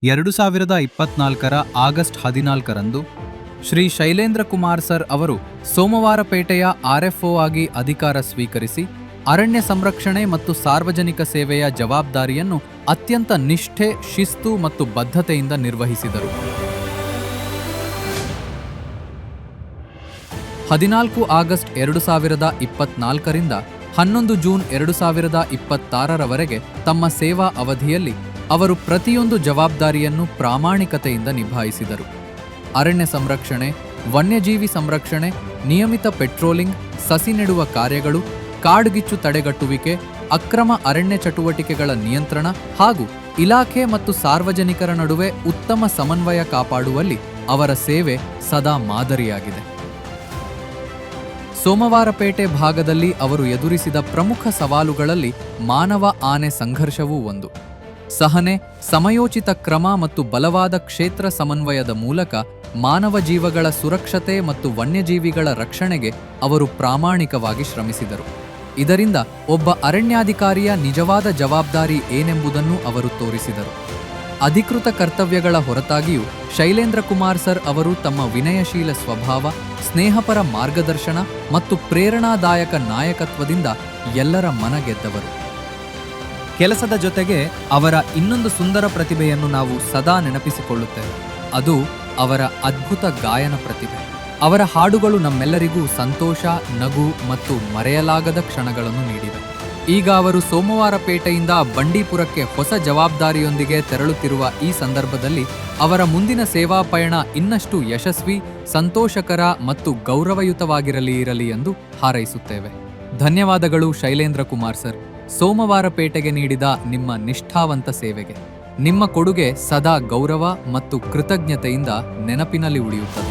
2024 August 14ರಂದು Shri Shailendra Kumar sir ಅವರು ಸೋಮವಾರಪೇಟೆಯ RFO ಆಗಿ ಅಧಿಕಾರ ಸ್ವೀಕರಿಸಿ ಅರಣ್ಯ ಸಂರಕ್ಷಣೆ ಮತ್ತು ಸಾರ್ವಜನಿಕ ಸೇವೆಯ ಜವಾಬ್ದಾರಿಯನ್ನು ಅತ್ಯಂತ ನಿಷ್ಠೆ, ಶಿಸ್ತು ಮತ್ತು ಬದ್ಧತೆಯಿಂದ ನಿರ್ವಹಿಸಿದರು. 14 ಆಗಸ್ಟ್ 2024ರಿಂದ 11 ಜೂನ್ 2026ರವರೆಗೆ ತಮ್ಮ ಸೇವಾ ಅವಧಿಯಲ್ಲಿ ಅವರು ಪ್ರತಿಯೊಂದು ಜವಾಬ್ದಾರಿಯನ್ನು ಪ್ರಾಮಾಣಿಕತೆಯಿಂದ ನಿಭಾಯಿಸಿದರು. ಅರಣ್ಯ ಸಂರಕ್ಷಣೆ, ವನ್ಯಜೀವಿ ಸಂರಕ್ಷಣೆ, ನಿಯಮಿತ ಪೆಟ್ರೋಲಿಂಗ್, ಸಸಿ ನೆಡುವ ಕಾರ್ಯಗಳು, ಕಾಡ್ಗಿಚ್ಚು ತಡೆಗಟ್ಟುವಿಕೆ, ಅಕ್ರಮ ಅರಣ್ಯ ಚಟುವಟಿಕೆಗಳ ನಿಯಂತ್ರಣ ಹಾಗೂ ಇಲಾಖೆ ಮತ್ತು ಸಾರ್ವಜನಿಕರ ನಡುವೆ ಉತ್ತಮ ಸಮನ್ವಯ ಕಾಪಾಡುವಲ್ಲಿ ಅವರ ಸೇವೆ ಸದಾ ಮಾದರಿಯಾಗಿದೆ. ಸೋಮವಾರಪೇಟೆ ಭಾಗದಲ್ಲಿ ಅವರು ಎದುರಿಸಿದ ಪ್ರಮುಖ ಸವಾಲುಗಳಲ್ಲಿ ಮಾನವ ಆನೆ ಸಂಘರ್ಷವೂ ಒಂದು. ಸಹನೆ, ಸಮಯೋಚಿತ ಕ್ರಮ ಮತ್ತು ಬಲವಾದ ಕ್ಷೇತ್ರ ಸಮನ್ವಯದ ಮೂಲಕ ಮಾನವ ಜೀವಗಳ ಸುರಕ್ಷತೆ ಮತ್ತು ವನ್ಯಜೀವಿಗಳ ರಕ್ಷಣೆಗೆ ಅವರು ಪ್ರಾಮಾಣಿಕವಾಗಿ ಶ್ರಮಿಸಿದರು. ಇದರಿಂದ ಒಬ್ಬ ಅರಣ್ಯಾಧಿಕಾರಿಯ ನಿಜವಾದ ಜವಾಬ್ದಾರಿ ಏನೆಂಬುದನ್ನು ಅವರು ತೋರಿಸಿದರು. ಅಧಿಕೃತ ಕರ್ತವ್ಯಗಳ ಹೊರತಾಗಿಯೂ ಶೈಲೇಂದ್ರ ಕುಮಾರ್ ಸರ್ ಅವರು ತಮ್ಮ ವಿನಯಶೀಲ ಸ್ವಭಾವ, ಸ್ನೇಹಪರ ಮಾರ್ಗದರ್ಶನ ಮತ್ತು ಪ್ರೇರಣಾದಾಯಕ ನಾಯಕತ್ವದಿಂದ ಎಲ್ಲರ ಮನ ಗೆದ್ದವರು. ಕೆಲಸದ ಜೊತೆಗೆ ಅವರ ಇನ್ನೊಂದು ಸುಂದರ ಪ್ರತಿಭೆಯನ್ನು ನಾವು ಸದಾ ನೆನಪಿಸಿಕೊಳ್ಳುತ್ತೇವೆ. ಅದು ಅವರ ಅದ್ಭುತ ಗಾಯನ ಪ್ರತಿಭೆ. ಅವರ ಹಾಡುಗಳು ನಮ್ಮೆಲ್ಲರಿಗೂ ಸಂತೋಷ, ನಗು ಮತ್ತು ಮರೆಯಲಾಗದ ಕ್ಷಣಗಳನ್ನು ನೀಡಿವೆ. ಈಗ ಅವರು ಸೋಮವಾರಪೇಟೆಯಿಂದ ಬಂಡೀಪುರಕ್ಕೆ ಹೊಸ ಜವಾಬ್ದಾರಿಯೊಂದಿಗೆ ತೆರಳುತ್ತಿರುವ ಈ ಸಂದರ್ಭದಲ್ಲಿ ಅವರ ಮುಂದಿನ ಸೇವಾ ಪಯಣ ಇನ್ನಷ್ಟು ಯಶಸ್ವಿ, ಸಂತೋಷಕರ ಮತ್ತು ಗೌರವಯುತವಾಗಿರಲಿ ಎಂದು ಹಾರೈಸುತ್ತೇವೆ. ಧನ್ಯವಾದಗಳು ಶೈಲೇಂದ್ರ ಕುಮಾರ್ ಸರ್, ಸೋಮವಾರಪೇಟೆಗೆ ನೀಡಿದ ನಿಮ್ಮ ನಿಷ್ಠಾವಂತ ಸೇವೆಗೆ. ನಿಮ್ಮ ಕೊಡುಗೆ ಸದಾ ಗೌರವ ಮತ್ತು ಕೃತಜ್ಞತೆಯಿಂದ ನೆನಪಿನಲ್ಲಿ ಉಳಿಯುತ್ತದೆ.